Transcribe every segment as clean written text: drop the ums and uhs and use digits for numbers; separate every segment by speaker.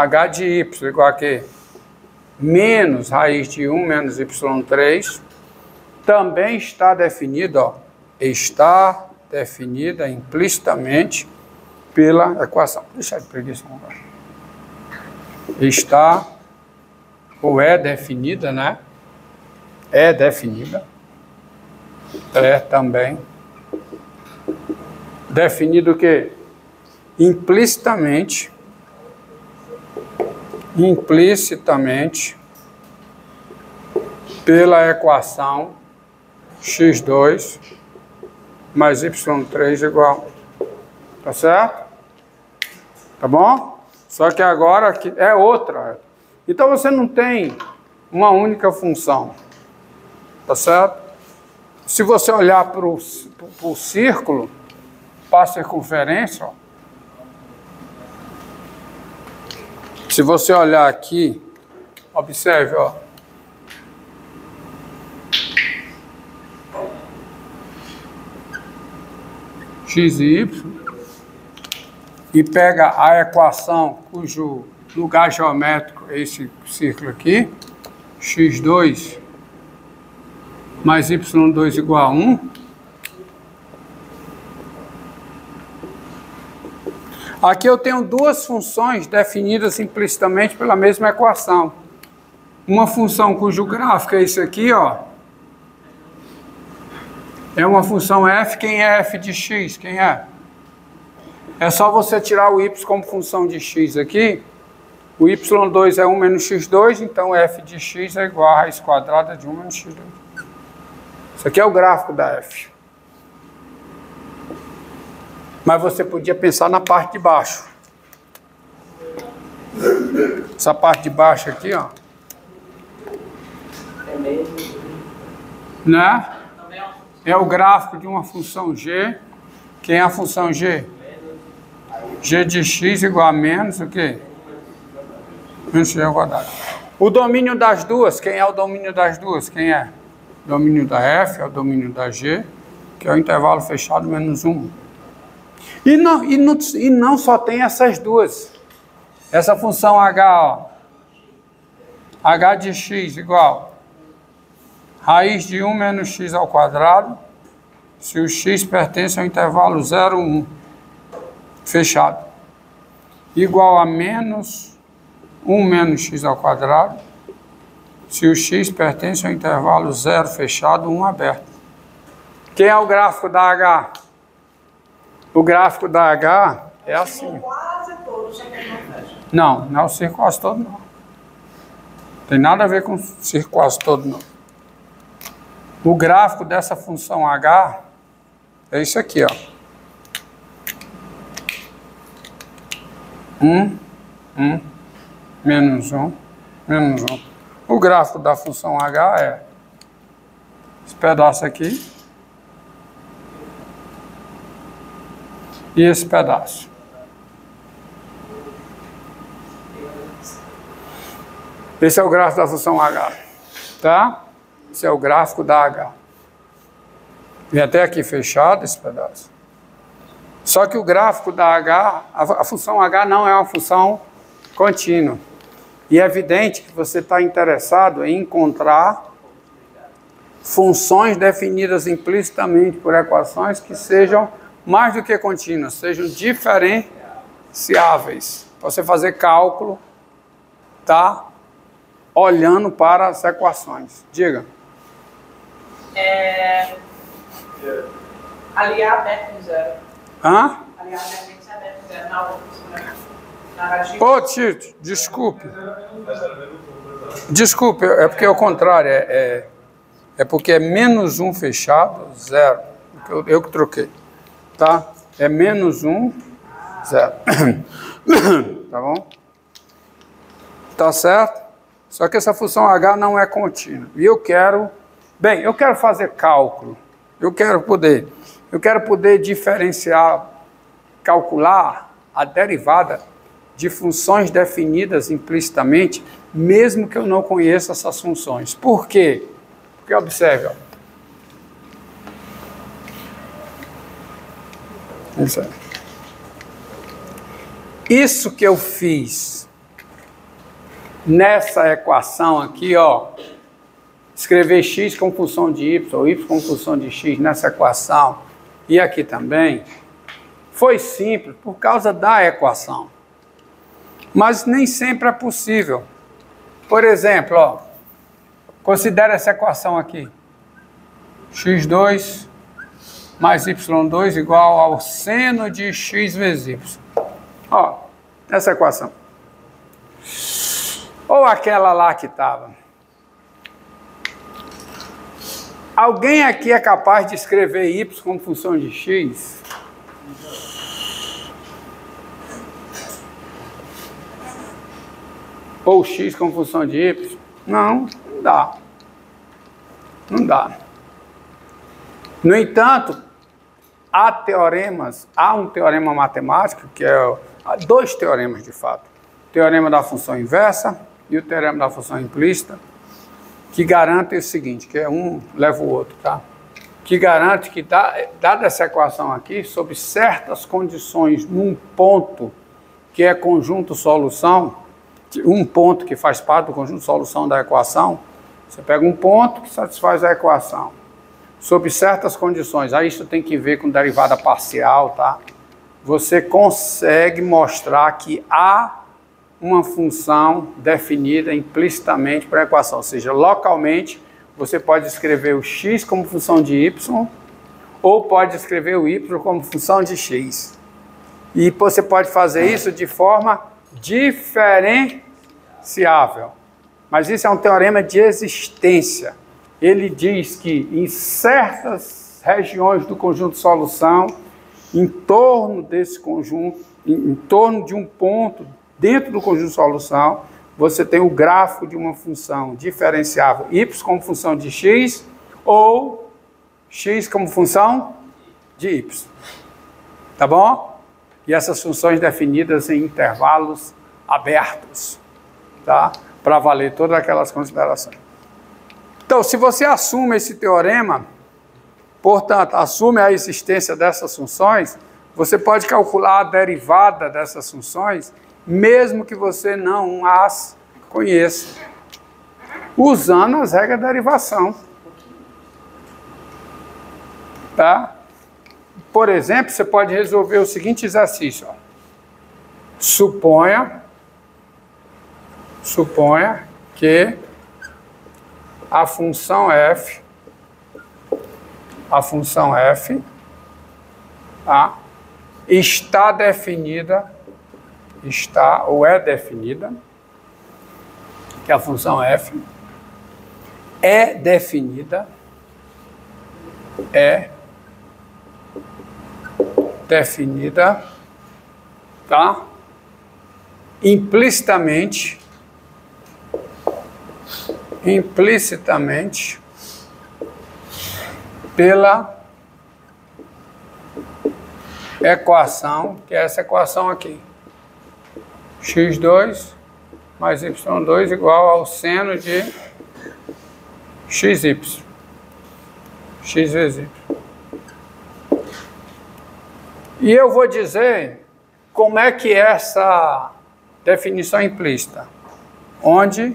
Speaker 1: h de y igual a quê? Menos raiz de 1 menos y3, também está definido, ó, está definida implicitamente pela equação. Deixa eu preguiça agora. Está, ou é definida, né? É definida. É também. Definido o quê? Implicitamente pela equação x2 mais y3 igual. Tá certo? Tá bom? Só que agora aqui é outra. Então você não tem uma única função. Tá certo? Se você olhar para o círculo, para a circunferência, ó, se você olhar aqui, observe, ó. X e y, e pega a equação cujo lugar geométrico é esse círculo aqui, x2 mais y2 igual a 1. Aqui eu tenho duas funções definidas implicitamente pela mesma equação. Uma função cujo gráfico é isso aqui, ó. É uma função f. Quem é f de x? Quem é? É só você tirar o y como função de x aqui. O y2 é 1 menos x2, então f de x é igual a raiz quadrada de 1 menos x2. Isso aqui é o gráfico da f. Mas você podia pensar na parte de baixo. Essa parte de baixo aqui, ó. Né? É o gráfico de uma função g. Quem é a função g? G de x igual a menos o quê? Menos x ao quadrado. O domínio das duas, quem é o domínio das duas? Quem é? O domínio da f é o domínio da g, que é o intervalo fechado menos 1. E não só tem essas duas. Essa função h, ó, h de x igual raiz de 1 menos x ao quadrado, se o x pertence ao intervalo 0, 1, fechado, igual a menos 1 menos x ao quadrado, se o x pertence ao intervalo 0, fechado, 1, aberto. Quem é o gráfico da h? O gráfico da h é assim.
Speaker 2: Quase todo, só que não fecha.
Speaker 1: Não é o círculo quase todo, não. Tem nada a ver com o círculo quase todo, não. O gráfico dessa função h é isso aqui, ó. 1, menos 1, menos 1. O gráfico da função h é esse pedaço aqui e esse pedaço. Esse é o gráfico da função h, tá? Esse é o gráfico da h. Vem até aqui fechado esse pedaço. Só que o gráfico da h, a função h não é uma função contínua. E é evidente que você está interessado em encontrar funções definidas implicitamente por equações que sejam mais do que contínuas, sejam diferenciáveis. Você fazer cálculo, tá? Olhando para as equações. Diga.
Speaker 2: Aliar aberto em zero.
Speaker 1: Hã?
Speaker 2: Aliar aberto em zero na outra.
Speaker 1: Ô, Tito, desculpe. Desculpe, é porque é o contrário. É porque é menos 1 fechado, 0. Eu que troquei. Tá? É menos 1, 0. Tá bom? Tá certo? Só que essa função h não é contínua. E eu quero fazer cálculo. Eu quero poder diferenciar, calcular a derivada de funções definidas implicitamente, mesmo que eu não conheça essas funções. Por quê? Porque observe, ó. Isso que eu fiz nessa equação aqui, ó, escrever x como função de y, ou y como função de x nessa equação, e aqui também, foi simples por causa da equação. Mas nem sempre é possível. Por exemplo, ó, considera essa equação aqui. x2 mais y2 igual ao seno de x vezes y. Ó, essa equação. Ou aquela lá que estava. Alguém aqui é capaz de escrever y como função de x? Ou x como função de y? Não, não dá. Não dá. No entanto, há um teorema matemático, que há dois teoremas de fato. O teorema da função inversa e o teorema da função implícita, que garantem o seguinte, que um leva o outro, tá? Que garante que, dada essa equação aqui, sob certas condições, num ponto que é conjunto solução, um ponto que faz parte do conjunto de solução da equação, você pega um ponto que satisfaz a equação, sob certas condições, aí isso tem que ver com derivada parcial, tá? Você consegue mostrar que há uma função definida implicitamente para a equação, ou seja, localmente você pode escrever o x como função de y, ou pode escrever o y como função de x. E você pode fazer isso de forma diferenciável. Mas isso é um teorema de existência. Ele diz que em certas regiões do conjunto de solução, em torno desse conjunto, em torno de um ponto dentro do conjunto de solução, você tem o gráfico de uma função diferenciável y como função de x ou x como função de y. Tá bom? E essas funções definidas em intervalos abertos, tá? Para valer todas aquelas considerações. Então, se você assume esse teorema, portanto, assume a existência dessas funções, você pode calcular a derivada dessas funções, mesmo que você não as conheça, usando as regras da derivação. Tá? Por exemplo, você pode resolver o seguinte exercício. Ó. Suponha que a função f, tá, está definida, ou é definida, que a função f é definida, tá, implicitamente pela equação, que é essa equação aqui. x2 mais y2 igual ao seno de xy. X vezes y. E eu vou dizer como é que é essa definição implícita. Onde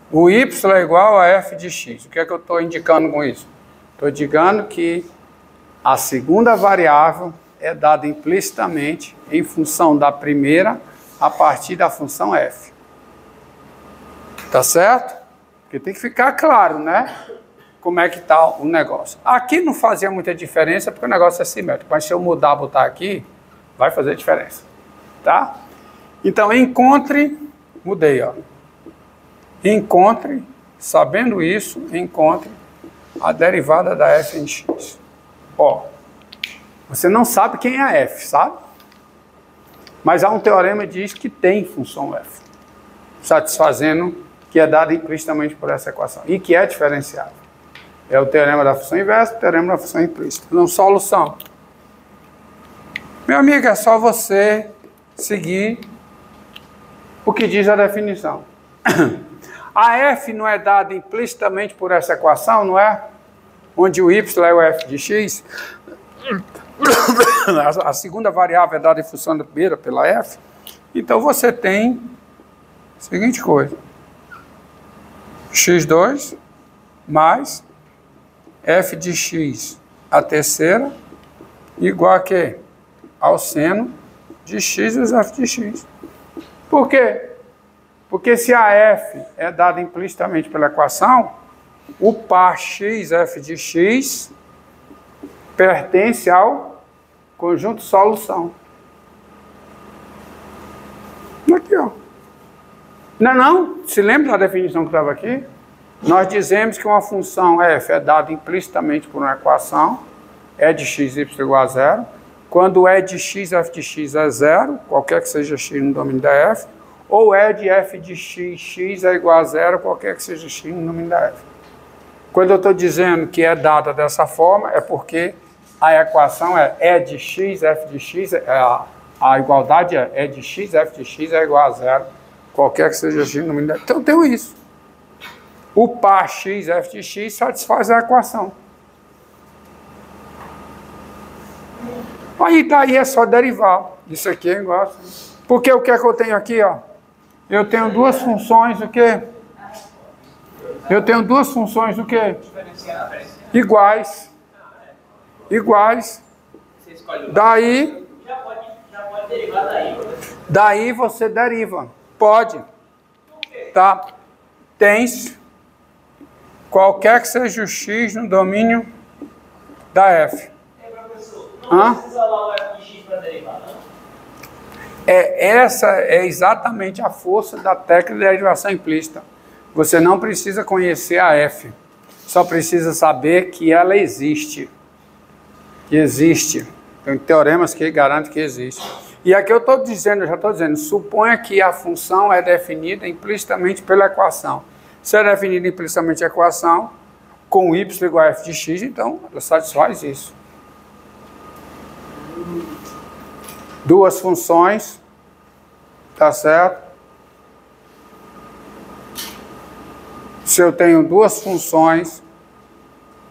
Speaker 1: o y é igual a f de x. O que é que eu estou indicando com isso? Estou indicando que a segunda variável é dada implicitamente em função da primeira a partir da função f. Tá certo? Porque tem que ficar claro, né? Como é que está o negócio. Aqui não fazia muita diferença porque o negócio é simétrico. Mas se eu mudar, botar aqui, vai fazer diferença. Tá? Então, mudei, ó. Sabendo isso, encontre a derivada da f em x. Ó, você não sabe quem é a f, sabe? Mas há um teorema que diz que tem função f, satisfazendo que é dada implicitamente por essa equação e que é diferenciável. É o teorema da função inversa, o teorema da função implícita. Não, solução. Meu amigo, é só você seguir o que diz a definição. A f não é dada implicitamente por essa equação, não é? Onde o y é o f de x. A segunda variável é dada em função da primeira pela f. Então você tem Seguinte coisa. x2 mais f de x a terceira igual a quê? Ao seno de x vezes f de x. Por quê? Porque se a f é dada implicitamente pela equação, o par x f de x pertence ao conjunto solução. Aqui, ó. Não? Se lembra da definição que estava aqui? Nós dizemos que uma função f é dada implicitamente por uma equação, e de x, y igual a zero. Quando e de x, f de x é zero, qualquer que seja x no domínio da f, ou e de f de x, x é igual a zero, qualquer que seja x no domínio da f. Quando eu estou dizendo que é dada dessa forma, é porque a equação é e de x, f de x, a igualdade é e de x, f de x é igual a zero, qualquer que seja x no domínio da f. Então, tem isso. O par x, f de x satisfaz a equação. Aí daí é só derivar. Isso aqui é igual assim. Porque o que é que eu tenho aqui, ó? Eu tenho duas funções, o quê? Eu tenho duas funções, o quê? Iguais. Iguais. Daí... Já pode derivar daí. Daí você deriva. Pode. Tá? Tens qualquer que seja o x no domínio da f. Não precisa lá o f de x para derivar, não? Essa é exatamente a força da técnica de derivação implícita. Você não precisa conhecer a f, só precisa saber que ela existe. Que existe. Tem teoremas que garantem que existe. E aqui eu estou dizendo, eu já estou dizendo, suponha que a função é definida implicitamente pela equação. Se é definida implicitamente a equação, com y igual a f de x, então ela satisfaz isso. Duas funções, tá certo? Se eu tenho duas funções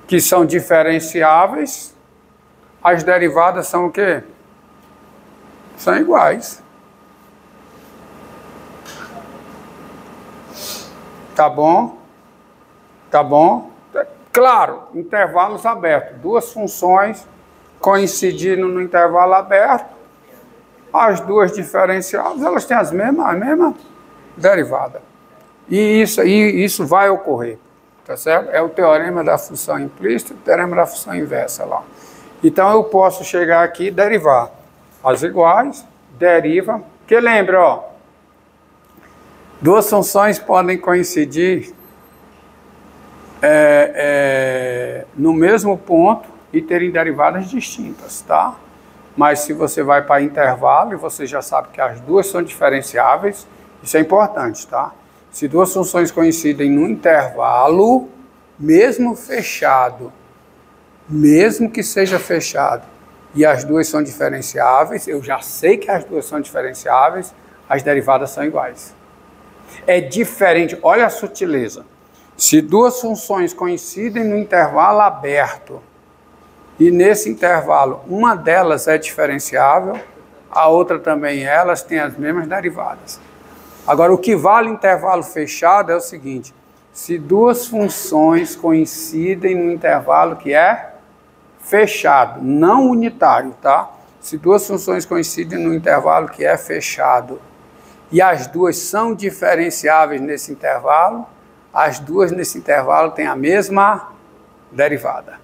Speaker 1: que são diferenciáveis, as derivadas são o quê? São iguais. Tá bom? Tá bom? Claro, intervalos abertos. Duas funções coincidindo no intervalo aberto, as duas diferenciáveis, elas têm a mesma derivada. E isso vai ocorrer, tá certo? É o teorema da função implícita, o teorema da função inversa lá. Então eu posso chegar aqui e derivar as iguais, deriva, que lembra, ó, duas funções podem coincidir no mesmo ponto e terem derivadas distintas, tá? Mas se você vai para intervalo e você já sabe que as duas são diferenciáveis, isso é importante, tá? Se duas funções coincidem no intervalo, mesmo fechado, mesmo que seja fechado, e as duas são diferenciáveis, eu já sei que as duas são diferenciáveis, as derivadas são iguais. É diferente, olha a sutileza. Se duas funções coincidem no intervalo aberto, e nesse intervalo uma delas é diferenciável, a outra também elas têm as mesmas derivadas. Agora, o que vale intervalo fechado é o seguinte: se duas funções coincidem no intervalo que é fechado, não unitário, tá? Se duas funções coincidem no intervalo que é fechado e as duas são diferenciáveis nesse intervalo, as duas nesse intervalo têm a mesma derivada.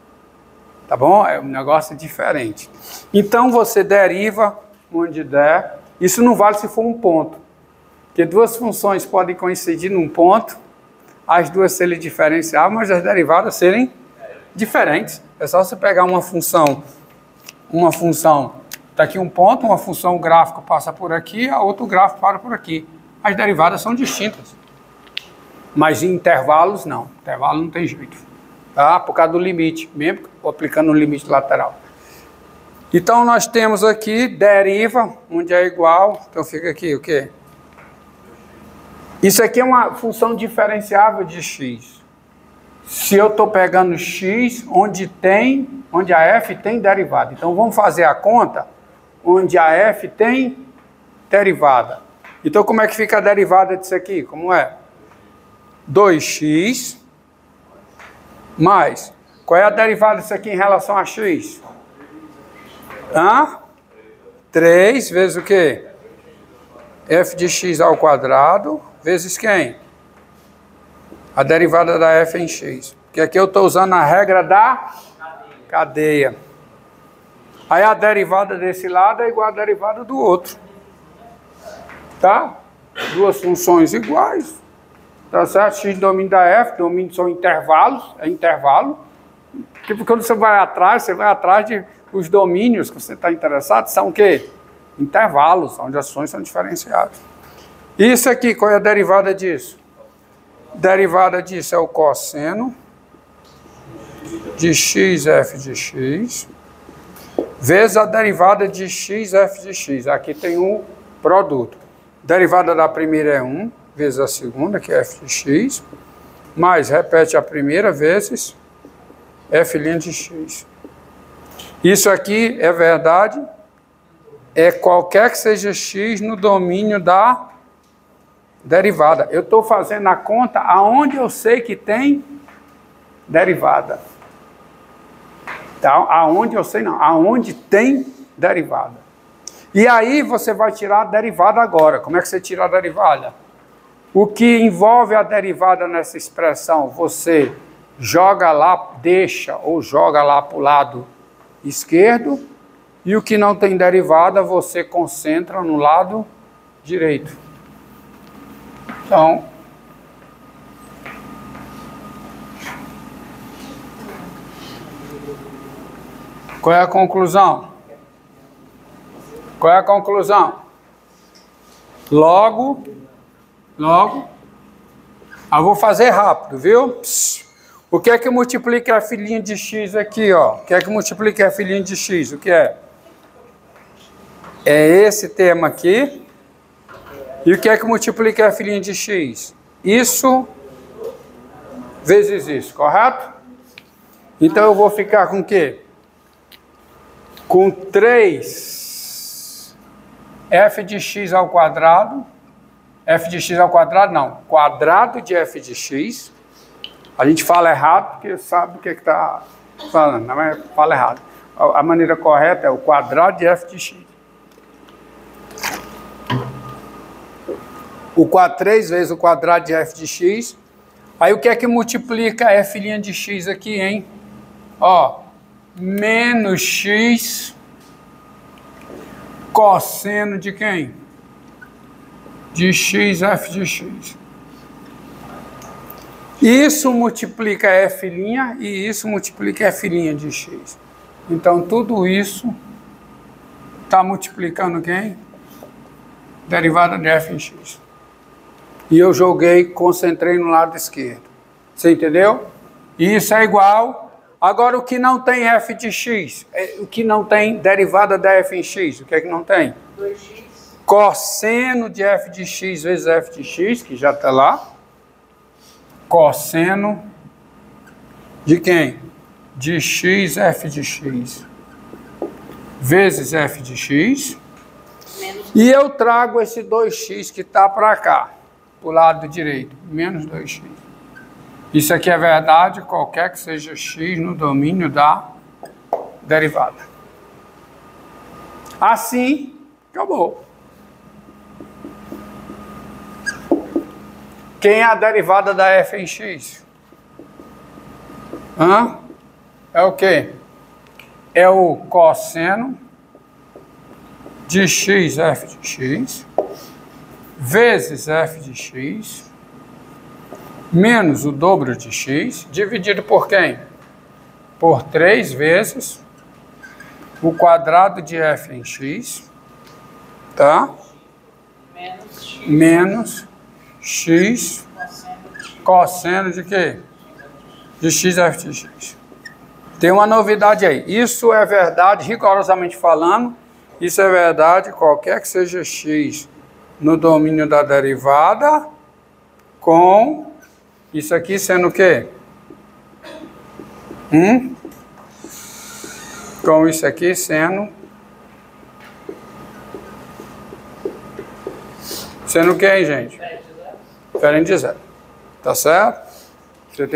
Speaker 1: Tá bom? É um negócio diferente. Então você deriva onde der. Isso não vale se for um ponto. Porque duas funções podem coincidir num ponto, as duas serem diferenciáveis, mas as derivadas serem diferentes. É só você pegar uma função, está aqui um ponto, uma função, o gráfico passa por aqui, a outro gráfico para por aqui. As derivadas são distintas. Mas em intervalos, não. Intervalo não tem jeito. Tá? Por causa do limite, mesmo aplicando o limite lateral. Então, nós temos aqui deriva, onde é igual. Então, fica aqui o quê? Isso aqui é uma função diferenciável de x. Se eu estou pegando x, onde a f tem derivada. Então, vamos fazer a conta onde a f tem derivada. Então, como é que fica a derivada disso aqui? Como é? 2x mais... Qual é a derivada disso aqui em relação a x? 3 vezes o quê? F de x ao quadrado vezes quem? A derivada da f em x. Porque aqui eu estou usando a regra da cadeia. Aí a derivada desse lado é igual à derivada do outro. Tá? Duas funções iguais. Tá certo? X domínio da f, domínio são intervalos, é intervalo. Tipo, quando você vai atrás de os domínios que você está interessado, são o quê? Intervalos, onde as ações são diferenciadas. Isso aqui, qual é a derivada disso? Derivada disso é o cosseno de x f de x vezes a derivada de x f de x. Aqui tem um produto. Derivada da primeira é 1 vezes a segunda, que é f de x, mais repete a primeira vezes f' de x. Isso aqui é verdade, é qualquer que seja x no domínio da derivada. Eu estou fazendo a conta aonde eu sei que tem derivada. Tá? Aonde eu sei não, aonde tem derivada. E aí você vai tirar a derivada agora. Como é que você tira a derivada? O que envolve a derivada nessa expressão, você joga lá, deixa ou joga lá para o lado esquerdo, e o que não tem derivada você concentra no lado direito. Então, qual é a conclusão? Qual é a conclusão? Logo, eu vou fazer rápido, viu? O que é que multiplica a filhinha de x aqui, ó? O que é que multiplica a filhinha de x? O que é? É esse termo aqui. E o que é que multiplica a filhinha de x? Isso vezes isso, correto? Então eu vou ficar com o quê? Com 3 f de x ao quadrado. F de x ao quadrado, não. Quadrado de f de x. A gente fala errado porque sabe o que está falando, não é? Fala errado. A maneira correta é o quadrado de f de x. O 3 vezes o quadrado de f de x. Aí o que é que multiplica f' de x aqui, hein? Ó, menos x cosseno de quem? De x f de x. Isso multiplica f' e isso multiplica f' de x. Então, tudo isso está multiplicando quem? Derivada de f em x. E eu joguei, concentrei no lado esquerdo. Você entendeu? E isso é igual. Agora, o que não tem f de x? O que não tem derivada da f em x? O que é que não tem?
Speaker 2: 2x.
Speaker 1: Cosseno de f de x vezes f de x, que já está lá. Cosseno de quem? De x f de x vezes f de x. E eu trago esse 2x que está para cá, para o lado direito, menos 2x. Isso aqui é verdade, qualquer que seja x no domínio da derivada. Assim, acabou. Quem é a derivada da f em x? É o quê? É o cosseno de x f de x vezes f de x menos o dobro de x dividido por quem? Por 3 vezes o quadrado de f em x, tá? Menos x cosseno de quê? De x f de x. Tem uma novidade aí. Isso é verdade, rigorosamente falando, isso é verdade qualquer que seja x no domínio da derivada, com isso aqui sendo o quê? Com isso aqui sendo Sendo quem, gente?
Speaker 2: Diferente de zero.
Speaker 1: Diferente de zero. Tá certo?